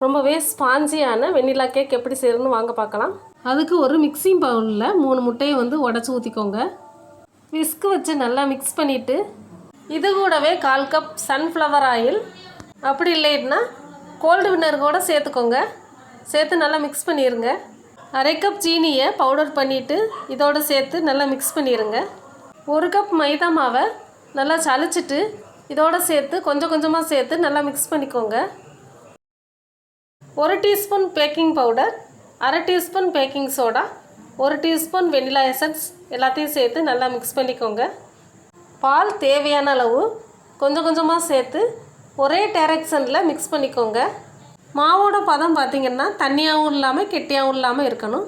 ரொம்பவே ஸ்பாஞ்சியான வெண்ணிலா கேக் எப்படி செய்யறதுன்னு வாங்க பார்க்கலாம். அதுக்கு ஒரு மிக்சிங் பவுலில் 3 முட்டையை உடச்சி ஊற்றிக்கோங்க. விஸ்க் வச்சு நல்லா மிக்ஸ் பண்ணிவிட்டு இது கூடவே 1/4 கப் சன்ஃப்ளவர் ஆயில், அப்படி இல்லைன்னா கோல்டு வின்னர் கூட சேர்த்துக்கோங்க. சேர்த்து நல்லா மிக்ஸ் பண்ணிடுங்க. 1/2 கப் சீனியை பவுடர் பண்ணிவிட்டு இதோடு சேர்த்து நல்லா மிக்ஸ் பண்ணிடுங்க. 1 கப் மைதா மாவை நல்லா சளிச்சிட்டு இதோடு சேர்த்து கொஞ்சம் கொஞ்சமாக சேர்த்து நல்லா மிக்ஸ் பண்ணிக்கோங்க. 1 teaspoon baking powder, 1/2 teaspoon baking soda, 1 teaspoon vanilla essence எல்லாத்தையும் சேர்த்து நல்லா மிக்ஸ் பண்ணிக்கோங்க. பால் தேவையான அளவு கொஞ்சம் கொஞ்சமாக சேர்த்து ஒரே டைரெக்ஷனில் மிக்ஸ் பண்ணிக்கோங்க. மாவோட பதம் பார்த்திங்கன்னா தண்ணியாகவும் இல்லாமல் கெட்டியாகவும் இல்லாமல் இருக்கணும்.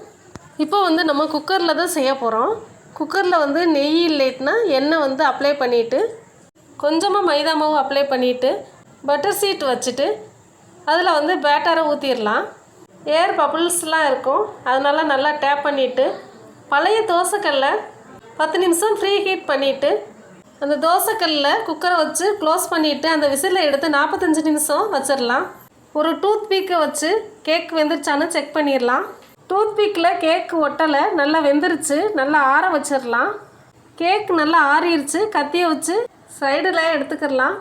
இப்போ நம்ம குக்கரில் தான் செய்ய போகிறோம். குக்கரில் நெய் இல்லைன்னா எண்ணெய் அப்ளை பண்ணிவிட்டு கொஞ்சமாக மைதா மாவு அப்ளை பண்ணிவிட்டு பட்டர் சீட் வச்சுட்டு அதில் பேட்டரை ஊற்றிடலாம். ஏர் பபிள்ஸ்லாம் இருக்கும், அதனால் நல்லா டேப் பண்ணிவிட்டு பழைய தோசைக்கல்லை 10 நிமிஷம் ஃப்ரீ ஹீட் பண்ணிவிட்டு அந்த தோசைக்கல்லில் குக்கரை வச்சு க்ளோஸ் பண்ணிவிட்டு அந்த விசிலை எடுத்து 45 நிமிஷம் வச்சிடலாம். ஒரு டூத் பீக்கை வச்சு கேக் வெந்துருச்சான்னு செக் பண்ணிடலாம். டூத் பீக்கில் கேக் ஒட்டலை, நல்லா வெந்துருச்சு. நல்லா ஆற வச்சிடலாம். கேக் நல்லா ஆறிடுச்சு. கத்தியை வச்சு சைடில் எடுத்துக்கிடலாம்.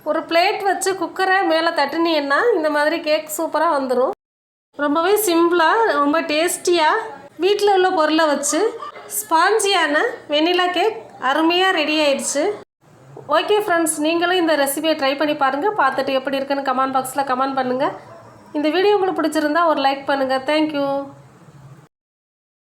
ஒரு பிளேட் வச்சு குக்கரை மேலே தட்டினீங்கன்னா இந்த மாதிரி கேக் சூப்பராக வந்துடும். ரொம்பவே சிம்பிளாக ரொம்ப டேஸ்டியாக வீட்டில் உள்ள பொருளை வச்சு ஸ்பாஞ்சியான வெனிலா கேக் அருமையாக ரெடி ஆயிடுச்சு. ஓகே ஃப்ரெண்ட்ஸ், நீங்களும் இந்த ரெசிபியை ட்ரை பண்ணி பாருங்கள். பார்த்துட்டு எப்படி இருக்குன்னு கமெண்ட் பாக்ஸில் கமெண்ட் பண்ணுங்கள். இந்த வீடியோ உங்களுக்கு பிடிச்சிருந்தா ஒரு லைக் பண்ணுங்கள். தேங்க்யூ.